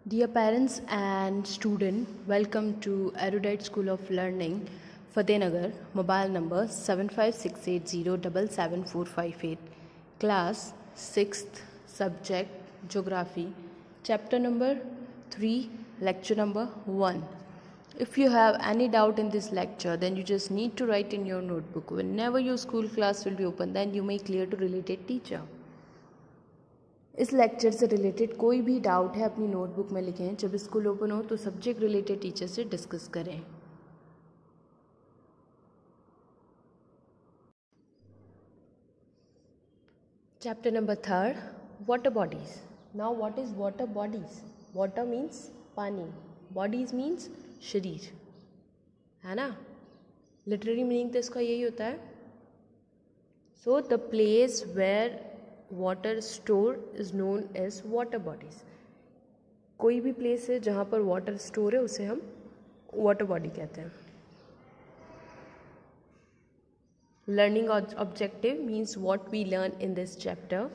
Dear parents and student, welcome to Erudite School of Learning, Fatehnagar, mobile number 7568077458, class 6th, subject Geography, chapter number 3, lecture number 1. If you have any doubt in this lecture, then you just need to write in your notebook. Whenever your school class will be open, then you may clear to related teacher. इस lecture से related कोई भी doubt है अपनी notebook में लिखें. जब school open हो तो सब्जेक्ट रिलेटेड टीचर से डिस्कस करें. Chapter number 3, water bodies. Now what is water bodies? Water means पानी, बॉडीज मीन्स शरीर, है ना. लिटरेरी मीनिंग तो इसका यही होता है. So the place where water store is known as water bodies. कोई भी प्लेस है जहाँ पर वाटर स्टोर है उसे हम वाटर बॉडी कहते हैं. Learning objective means what we learn in this chapter.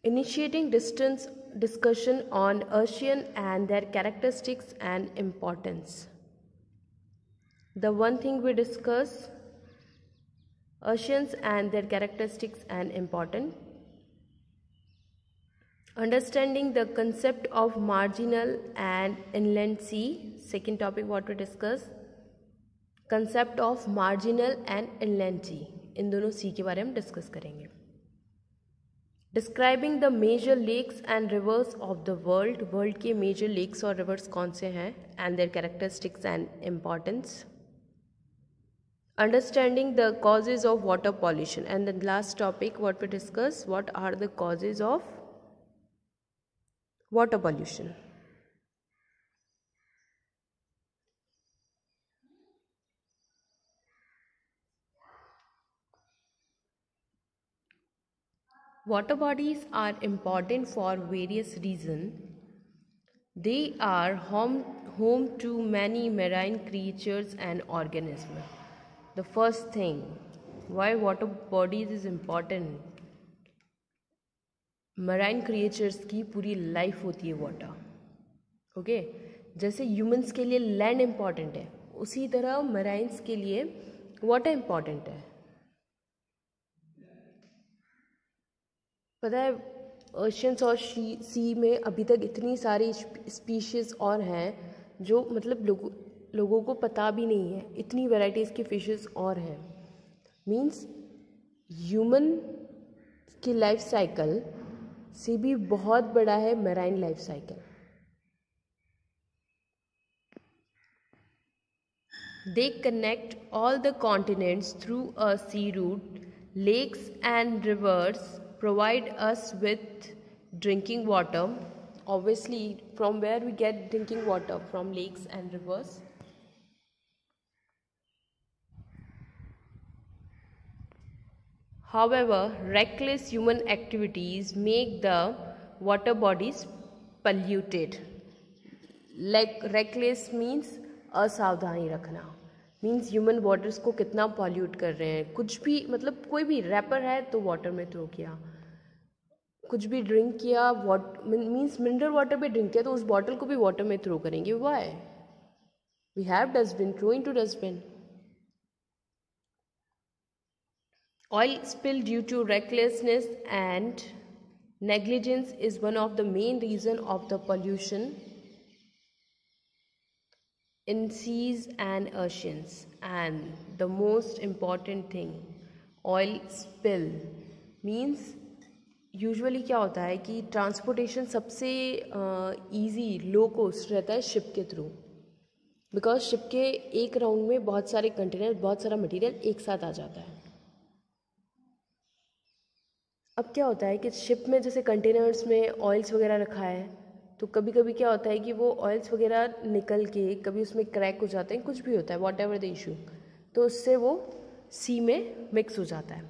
Initiating distance discussion on ocean and their characteristics and importance. The one thing we discuss oceans and their characteristics and important. Understanding the concept of marginal and inland sea. Second topic what we discuss, concept of marginal and inland sea. इन दोनों sea के बारे में discuss करेंगे. Describing the major lakes and rivers of the world. World के major lakes और reverse कौन से हैं and their characteristics and importance. Understanding the causes of water pollution. And the last topic what we discuss, what are the causes of water pollution. Water bodies are important for various reasons. They are home to many marine creatures and organisms. The first thing, why water bodies is important. Marine creatures की पूरी life होती है water. Okay, जैसे humans के लिए land important है, उसी तरह मराइन्स के लिए वाटर इम्पॉर्टेंट है. पता है ओशियंस और सी में अभी तक इतनी सारी स्पीशीज़ और हैं जो मतलब लोगों को पता भी नहीं है. इतनी वैराइटीज़ की फिशेस और हैं. मीन्स ह्यूमन की लाइफ साइकिल से भी बहुत बड़ा है marine life cycle. They connect all the continents through a sea route. Lakes and rivers provide us with drinking water. Obviously from where we get drinking water? From lakes and rivers. However, reckless human activities make the water bodies polluted. Like reckless means असावधानी रखना. Means human waters को कितना pollute कर रहे हैं. कुछ भी मतलब कोई भी रैपर है तो वाटर में थ्रो किया, कुछ भी ड्रिंक किया, मीन्स मिनरल वाटर भी ड्रिंक किया तो उस बॉटल को भी वाटर में थ्रो करेंगे. Why? We have dustbin, throw into dustbin. Oil spill due to recklessness and negligence is one of the main reasons of the pollution in seas and oceans. And the most important thing, oil spill means usually क्या होता है कि transportation सबसे easy low cost रहता है ship के through. Because ship के एक राउंड में बहुत सारे कंटेनर, बहुत सारा मटेरियल एक साथ आ जाता है. अब क्या होता है कि शिप में जैसे कंटेनर्स में ऑयल्स वगैरह रखा है तो कभी कभी क्या होता है कि वो ऑयल्स वगैरह निकल के कभी उसमें क्रैक हो जाते हैं, कुछ भी होता है, वॉट एवर द इशू, तो उससे वो सी में मिक्स हो जाता है.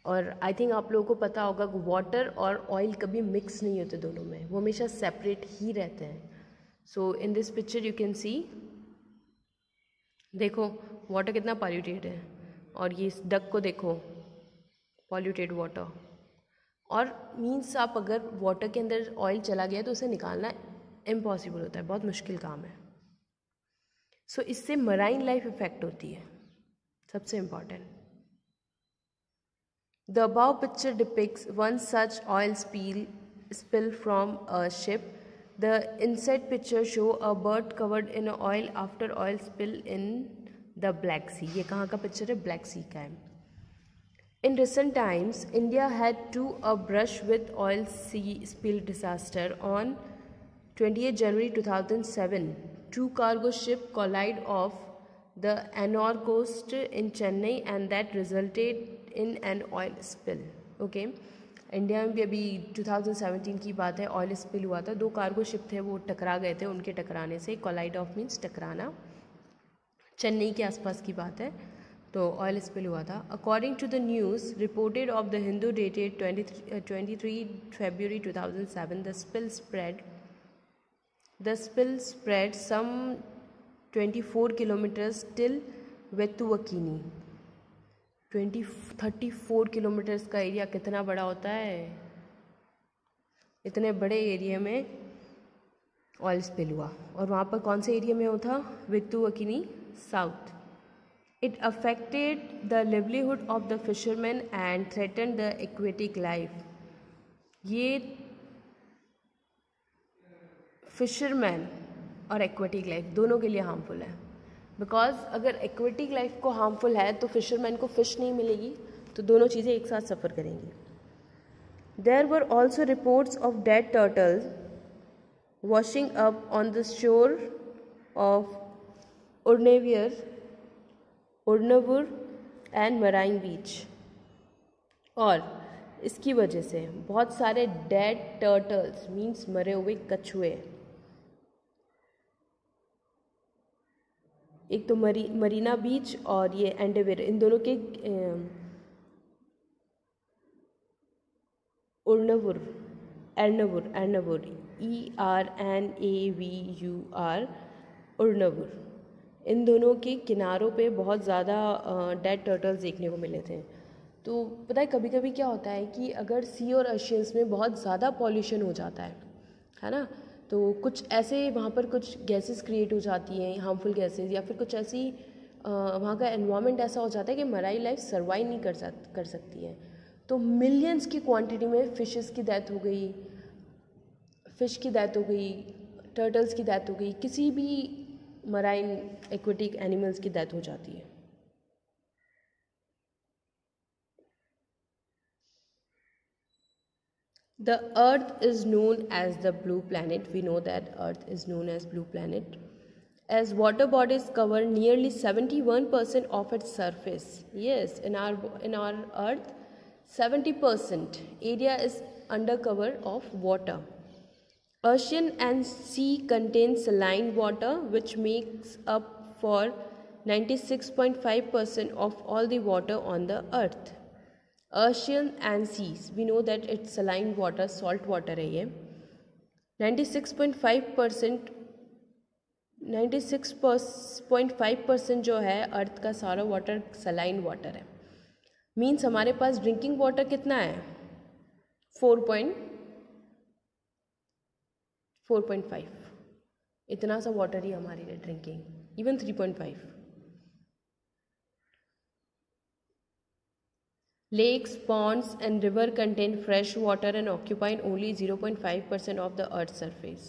और आई थिंक आप लोगों को पता होगा कि वाटर और ऑयल कभी मिक्स नहीं होते दोनों में, वो हमेशा सेपरेट ही रहते हैं. So in this picture you can see, देखो वाटर कितना पॉल्यूटेड है, और ये इस डक को देखो, पॉल्यूटेड वाटर. और मीन्स आप अगर वाटर के अंदर ऑयल चला गया तो उसे निकालना इम्पॉसिबल होता है, बहुत मुश्किल काम है। सो इससे मराइन लाइफ इफेक्ट होती है, सबसे important. The above picture depicts one such oil spill from a ship. The inset picture show a bird covered in oil after oil spill in the Black Sea. ये कहाँ का picture है? Black सी का है। In recent times, India had to a brush with oil spill disaster. On 28 January 2007, two cargo ships collided off the Ennore coast in Chennai and that resulted in an oil spill. Okay. India में भी अभी 2017 की बात है, oil spill हुआ था। 2 cargo ship थे, वो टकरा गए थे। उनके टकराने से, कोलाइड ऑफ मीन्स टकराना, चेन्नई के आसपास की बात है, तो ऑयल स्पिल हुआ था। According to the news reported of the Hindu dated 23 February 2007, the spill spread some 24 kilometers till Vettuakini. 34 kilometres का एरिया कितना बड़ा होता है? इतने बड़े एरिया में ऑयल स्पिल हुआ। और वहाँ पर कौन से एरिया में हुआ था? Vettuvankeni south. It affected the livelihood of the fisherman and threaten the aquatic life. ये फिशरमैन और एक्वेटिक लाइफ दोनों के लिए हार्मफुल है, बिकॉज अगर एक्वेटिक लाइफ को हार्मफुल है तो फिशरमैन को फ़िश नहीं मिलेगी, तो दोनों चीज़ें एक साथ सफ़र करेंगी। There were also reports of dead turtles washing up on the shore of उड़नवुर एंड मराइन बीच। और इसकी वजह से बहुत सारे डेड टर्टल्स मीन्स मरे हुए कछुए, एक तो मरीना बीच और ये एंडेवर, इन दोनों के एर्नवुर ERNAVUR उड़नवुर, इन दोनों के किनारों पे बहुत ज़्यादा डेड टर्टल्स देखने को मिले थे। तो पता है कभी कभी क्या होता है कि अगर सी और ओशियंस में बहुत ज़्यादा पॉल्यूशन हो जाता है ना, तो कुछ ऐसे वहाँ पर कुछ गैसेस क्रिएट हो जाती हैं, हार्मफुल गैसेस, या फिर कुछ ऐसी वहाँ का एनवायरनमेंट ऐसा हो जाता है कि मराइन लाइफ सर्वाइव नहीं कर सकती है। तो मिलियंस की क्वांटिटी में फिश की डेथ हो गई, टर्टल्स की डेथ हो गई, किसी भी मराइन एक्वेटिक एनिमल्स की डेथ हो जाती है। The Earth is known as the blue planet. We know that Earth is known as blue planet, as water bodies cover nearly 71% of its surface. Yes, in our Earth, 70% area is under cover of water. Ocean and sea contain saline water, which makes up for 96.5% of all the water on the Earth. Ocean and seas, we know that it's saline water, salt water है ये। 96.5% जो है अर्थ का सारा water saline water है। Means हमारे पास drinking water कितना है? 4.5, इतना सा वाटर ही हमारे लिए drinking, even 3.5। Lakes, ponds and river contain fresh water and occupy only 0.5% of the earth's surface.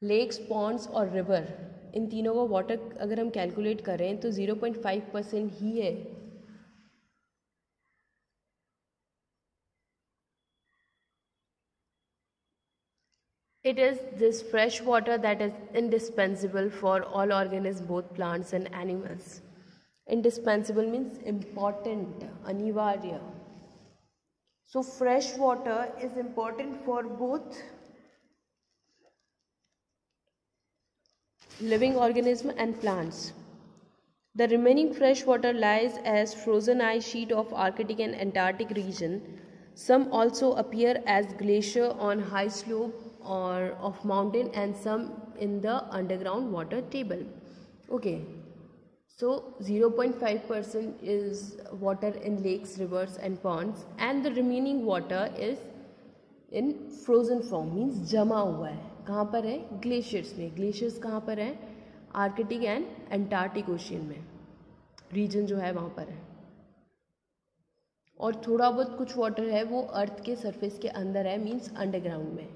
Lakes, ponds और river, इन तीनों का वाटर अगर हम कैलकुलेट करें तो 0.5% ही है। It is this fresh water that is indispensable for all organisms, both plants and animals. Indispensable means important, anivarya. So fresh water is important for both living organism and plants. The remaining fresh water lies as frozen ice sheet of Arctic and Antarctic region. Some also appear as glacier on high slope or of mountain, and some in the underground water table. Okay. So 0.5% is water in lakes, rivers and ponds, and the remaining water is in frozen form, means जमा हुआ है. कहाँ पर है? Glaciers में. Glaciers कहाँ पर है? आर्कटिक एंड एंटार्क्टिक ओशियन में रीजन जो है वहाँ पर है. और थोड़ा बहुत कुछ वाटर है वो अर्थ के सरफेस के अंदर है, मीन्स अंडरग्राउंड में.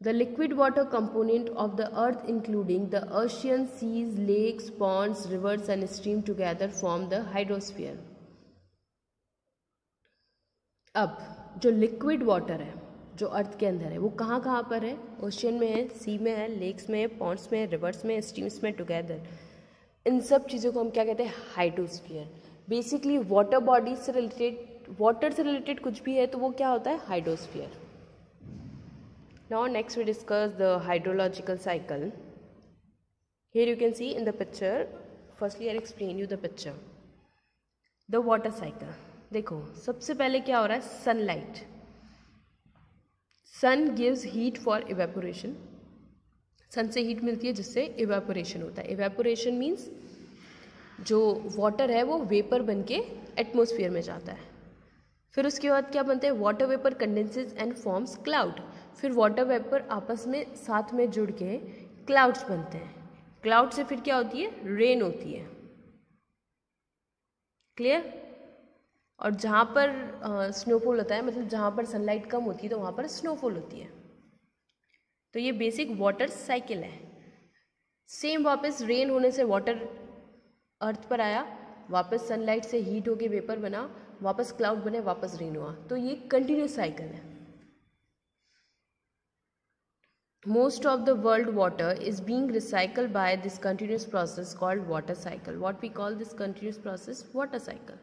The liquid water component of the earth, including the oceans, seas, lakes, ponds, rivers and streams together form the hydrosphere. अब जो लिक्विड वाटर है जो अर्थ के अंदर है वो कहाँ कहाँ पर है? ओशियन में है, सी में है, लेक्स में है, पॉन्ड्स में है, रिवर्स में है, स्ट्रीम्स में, टुगेदर. इन सब चीज़ों को हम क्या कहते हैं? हाइड्रोस्फीयर. बेसिकली वाटर बॉडी से रिलेटेड, वाटर से रिलेटेड कुछ भी है तो वो क्या होता है? Hydrosphere. Now next we discuss the hydrological cycle. Here you can see in the picture. Firstly I'll explain you the picture. The water cycle. देखो सबसे पहले क्या हो रहा है? Sunlight. Sun gives heat for evaporation. Sun से heat मिलती है जिससे इवेपोरेशन होता है. इवेपोरेशन मीन्स जो वाटर है वो वेपर बन के एटमोसफियर में जाता है. फिर उसके बाद क्या बनता है? Water vapour condenses and forms cloud. फिर वाटर वेपर आपस में साथ में जुड़ के क्लाउड्स बनते हैं. क्लाउड से फिर क्या होती है? रेन होती है. क्लियर? और जहाँ पर स्नोफॉल होता है, मतलब जहाँ पर सनलाइट कम होती है तो वहाँ पर स्नोफॉल होती है. तो ये बेसिक वाटर साइकिल है. सेम वापस रेन होने से वाटर अर्थ पर आया, वापस सनलाइट से हीट होके वेपर बना, वापस क्लाउड बने, वापस रेन हुआ. तो ये कंटिन्यूस साइकिल है. Most of the world water is being recycled by this continuous process called water cycle. What we call this continuous process? Water cycle.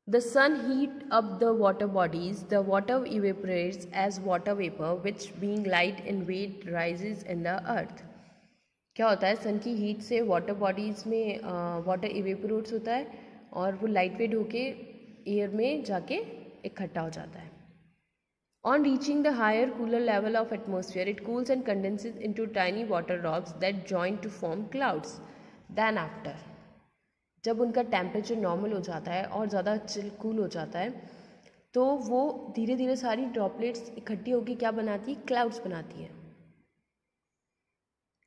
The sun heat up the water bodies. The water evaporates as water vapor, which being light in weight rises in the earth. क्या होता है? सन की heat से water bodies में water evaporates होता है और वो लाइट वेट होके एयर में जाके इकट्ठा हो जाता है. On reaching the higher cooler level of atmosphere, it cools and condenses into tiny water drops that join to form clouds. Then after, जब उनका टेम्परेचर नॉर्मल हो जाता है और ज़्यादा चिल कूल हो जाता है तो वो धीरे धीरे सारी ड्रॉपलेट्स इकट्ठी होकर क्या बनाती है? क्लाउड्स बनाती है.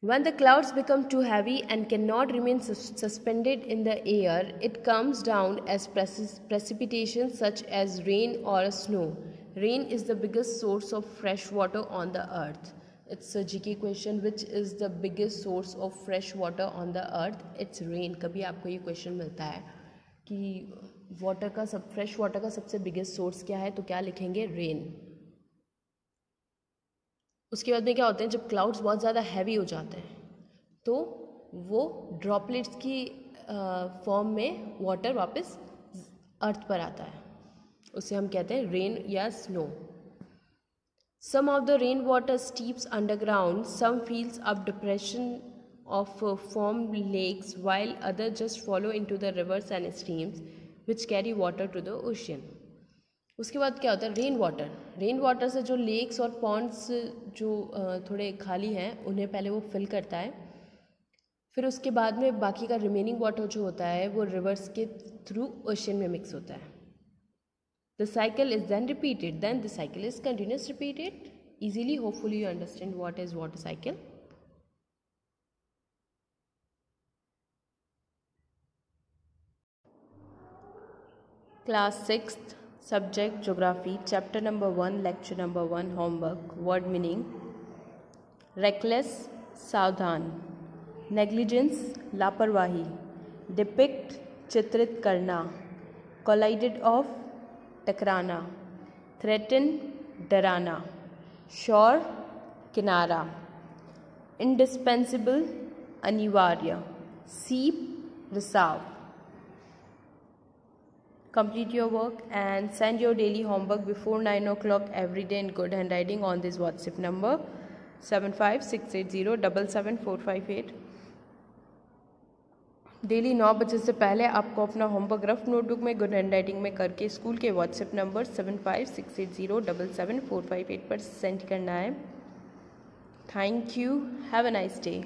When the clouds become too heavy and cannot remain suspended in the air, it comes down as precipitation such as rain or snow. Rain is the biggest source of fresh water on the earth. It's a GK question. Which is the biggest source of fresh water on the earth? It's rain. कभी आपको ये question मिलता है कि water का fresh water का सबसे biggest source क्या है, तो क्या लिखेंगे? रेन. उसके बाद में क्या होते हैं? जब क्लाउड्स बहुत ज़्यादा हैवी हो जाते हैं तो वो ड्रॉपलेट्स की फॉर्म में वाटर वापस अर्थ पर आता है. उसे हम कहते हैं रेन या snow. Some of the rain water seeps underground. Some fills up depression of form lakes while other just follow into the rivers and streams which carry water to the ocean. उसके बाद क्या होता है? Rain water. Rain water से जो lakes और Pond's जो थोड़े खाली हैं उन्हें पहले वो फिल करता है. फिर उसके बाद में बाकी का रिमेनिंग वाटर जो होता है वो रिवर्स के थ्रू ओशन में मिक्स होता है. The cycle is then repeated. Then the cycle is continuous repeated. Easily, hopefully you understand what is water cycle. Class 6th, subject Geography, chapter number 1, lecture number 1, homework. Word meaning: reckless, सावधान. negligence, लापरवाही. depict, चित्रित करना. collided of, टकराना. Threaten, डराना. शोर, किनारा. Indispensable, अनिवार्य. सीप, रिसाव. Complete your work and send your daily homework before 9 o'clock every day in good handwriting on this WhatsApp number 7568077458. Daily 9 बजे से पहले आपको अपना होमवर्क रफ नोटबुक में गुड हैंडराइटिंग में करके स्कूल के व्हाट्सएप नंबर 7568077458 पर सेंड करना है. Thank you. Have a nice day.